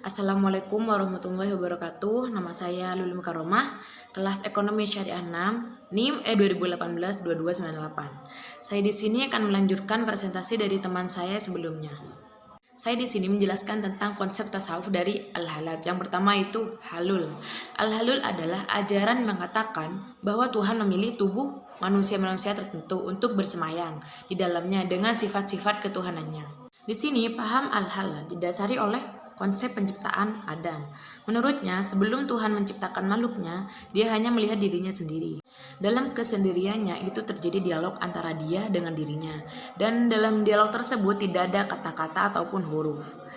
Assalamualaikum warahmatullahi wabarakatuh. Nama saya Lulu Mukaromah, kelas Ekonomi Syariah 6, NIM E2018-2298. Saya di sini akan melanjutkan presentasi dari teman saya sebelumnya. Saya di sini menjelaskan tentang konsep tasawuf dari Al-Halal. Yang pertama itu halul. Al-halul adalah ajaran yang mengatakan bahwa Tuhan memilih tubuh manusia-manusia tertentu untuk bersemayam di dalamnya dengan sifat-sifat ketuhanannya. Di sini paham Al-Halal didasari oleh konsep penciptaan Adam. Menurutnya, sebelum Tuhan menciptakan makhluknya, dia hanya melihat dirinya sendiri. Dalam kesendiriannya itu terjadi dialog antara dia dengan dirinya. Dan dalam dialog tersebut tidak ada kata-kata ataupun huruf.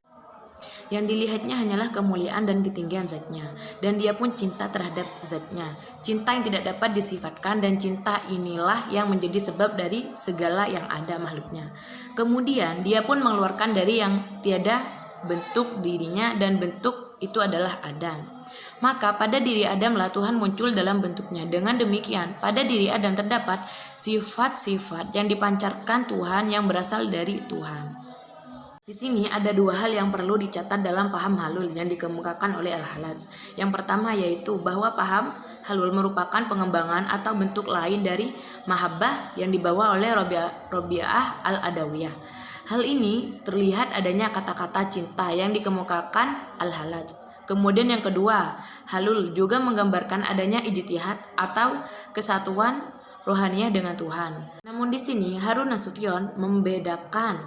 Yang dilihatnya hanyalah kemuliaan dan ketinggian zatnya. Dan dia pun cinta terhadap zatnya. Cinta yang tidak dapat disifatkan, dan cinta inilah yang menjadi sebab dari segala yang ada makhluknya. Kemudian dia pun mengeluarkan dari yang tiada bentuk dirinya, dan bentuk itu adalah Adam. Maka pada diri Adamlah Tuhan muncul dalam bentuknya. Dengan demikian, pada diri Adam terdapat sifat-sifat yang dipancarkan Tuhan yang berasal dari Tuhan. Di sini ada dua hal yang perlu dicatat dalam paham halul yang dikemukakan oleh Al-Halal. Yang pertama yaitu bahwa paham halul merupakan pengembangan atau bentuk lain dari mahabbah yang dibawa oleh Robi'ah Al-Adawiyah. Hal ini terlihat adanya kata-kata cinta yang dikemukakan Al-Halal. Kemudian yang kedua, halul juga menggambarkan adanya ijtihad atau kesatuan rohaniyah dengan Tuhan. Namun di sini Harun Nasution membedakan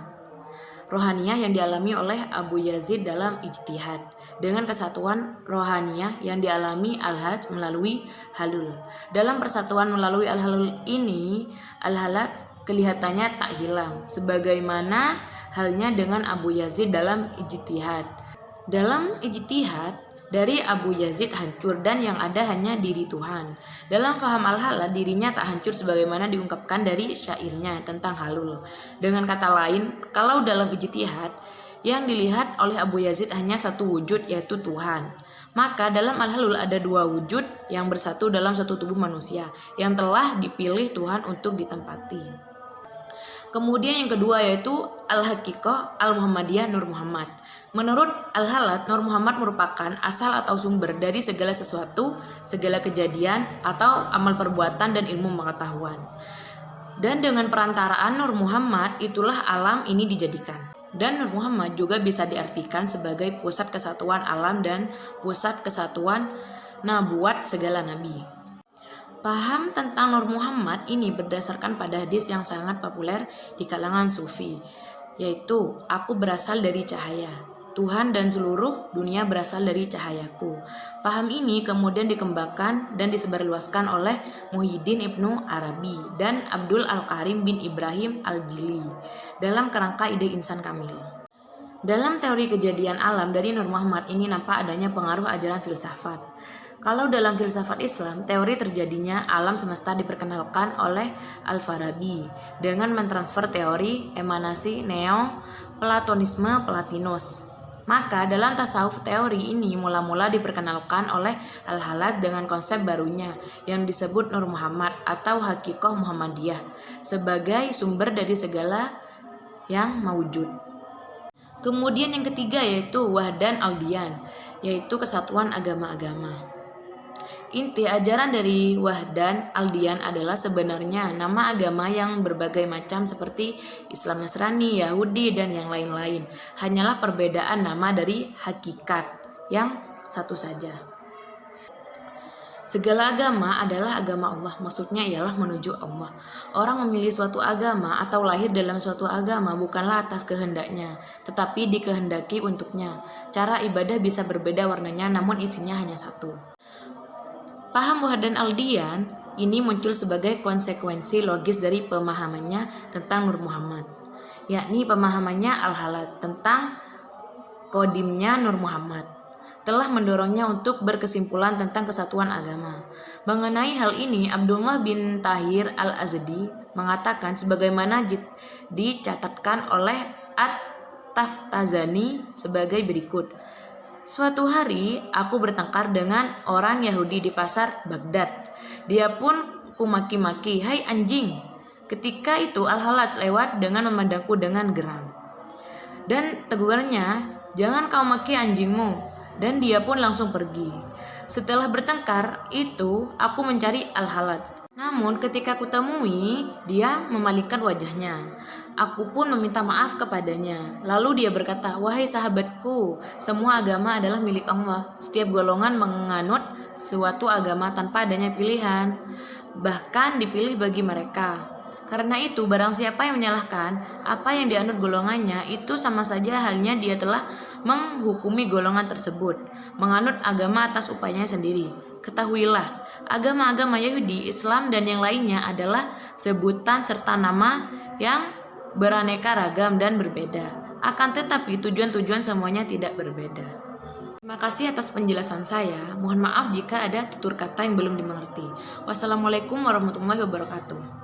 rohaniyah yang dialami oleh Abu Yazid dalam ijtihad dengan kesatuan rohaniyah yang dialami Al-Halal melalui halul. Dalam persatuan melalui Al-Halul ini, Al-Halal kelihatannya tak hilang, sebagaimana halnya dengan Abu Yazid dalam ijtihad. Dalam ijtihad, dari Abu Yazid hancur dan yang ada hanya diri Tuhan. Dalam faham Al-Halal, dirinya tak hancur sebagaimana diungkapkan dari syairnya tentang halul. Dengan kata lain, kalau dalam ijtihad, yang dilihat oleh Abu Yazid hanya satu wujud, yaitu Tuhan. Maka dalam Al-Halul ada dua wujud yang bersatu dalam satu tubuh manusia yang telah dipilih Tuhan untuk ditempati. Kemudian yang kedua yaitu Al-Haqiqah Al-Muhammadiyah Nur Muhammad. Menurut Al-Halal, Nur Muhammad merupakan asal atau sumber dari segala sesuatu, segala kejadian atau amal perbuatan dan ilmu pengetahuan. Dan dengan perantaraan Nur Muhammad itulah alam ini dijadikan. Dan Nur Muhammad juga bisa diartikan sebagai pusat kesatuan alam dan pusat kesatuan nabuat segala nabi. Paham tentang Nur Muhammad ini berdasarkan pada hadis yang sangat populer di kalangan sufi, yaitu aku berasal dari cahaya, Tuhan dan seluruh dunia berasal dari cahayaku. Paham ini kemudian dikembangkan dan disebarluaskan oleh Muhyiddin Ibnu Arabi dan Abdul Al-Karim bin Ibrahim Al-Jili dalam kerangka ide insan kamil. Dalam teori kejadian alam dari Nur Muhammad ini nampak adanya pengaruh ajaran filsafat. Kalau dalam filsafat Islam, teori terjadinya alam semesta diperkenalkan oleh Al-Farabi dengan mentransfer teori emanasi neo-platonisme Plotinus. Maka dalam tasawuf teori ini mula-mula diperkenalkan oleh Al-Halal dengan konsep barunya yang disebut Nur Muhammad atau Haqiqah Muhammadiyah sebagai sumber dari segala yang maujud. Kemudian yang ketiga yaitu Wahdan Al-Diyan, yaitu kesatuan agama-agama. Inti ajaran dari Wahdan Al-Diyan adalah sebenarnya nama agama yang berbagai macam seperti Islam, Nasrani, Yahudi, dan yang lain-lain. Hanyalah perbedaan nama dari hakikat yang satu saja. Segala agama adalah agama Allah, maksudnya ialah menuju Allah. Orang memilih suatu agama atau lahir dalam suatu agama bukanlah atas kehendaknya, tetapi dikehendaki untuknya. Cara ibadah bisa berbeda warnanya, namun isinya hanya satu. Paham Wahdan Al-Diyan ini muncul sebagai konsekuensi logis dari pemahamannya tentang Nur Muhammad, yakni pemahamannya Al-Halal tentang kodimnya Nur Muhammad telah mendorongnya untuk berkesimpulan tentang kesatuan agama. Mengenai hal ini, Abdullah bin Tahir Al-Azdi mengatakan sebagaimana dicatatkan oleh At-Taftazani sebagai berikut. Suatu hari aku bertengkar dengan orang Yahudi di pasar Baghdad. Dia pun kumaki-maki, "Hai anjing." Ketika itu Al-Halal lewat dengan memandangku dengan geram. Dan tegurannya, "Jangan kau maki anjingmu." dan dia pun langsung pergi. Setelah bertengkar itu, aku mencari Al-Halaj. Namun ketika aku temui, dia memalingkan wajahnya. Aku pun meminta maaf kepadanya. Lalu dia berkata, "Wahai sahabatku, semua agama adalah milik Allah. Setiap golongan menganut suatu agama tanpa adanya pilihan, bahkan dipilih bagi mereka. Karena itu, barang siapa yang menyalahkan apa yang dianut golongannya, itu sama saja halnya dia telah menghukumi golongan tersebut, menganut agama atas upayanya sendiri. Ketahuilah, agama-agama Yahudi, Islam, dan yang lainnya adalah sebutan serta nama yang beraneka ragam dan berbeda. Akan tetapi tujuan-tujuan semuanya tidak berbeda." Terima kasih atas penjelasan saya. Mohon maaf jika ada tutur kata yang belum dimengerti. Wassalamualaikum warahmatullahi wabarakatuh.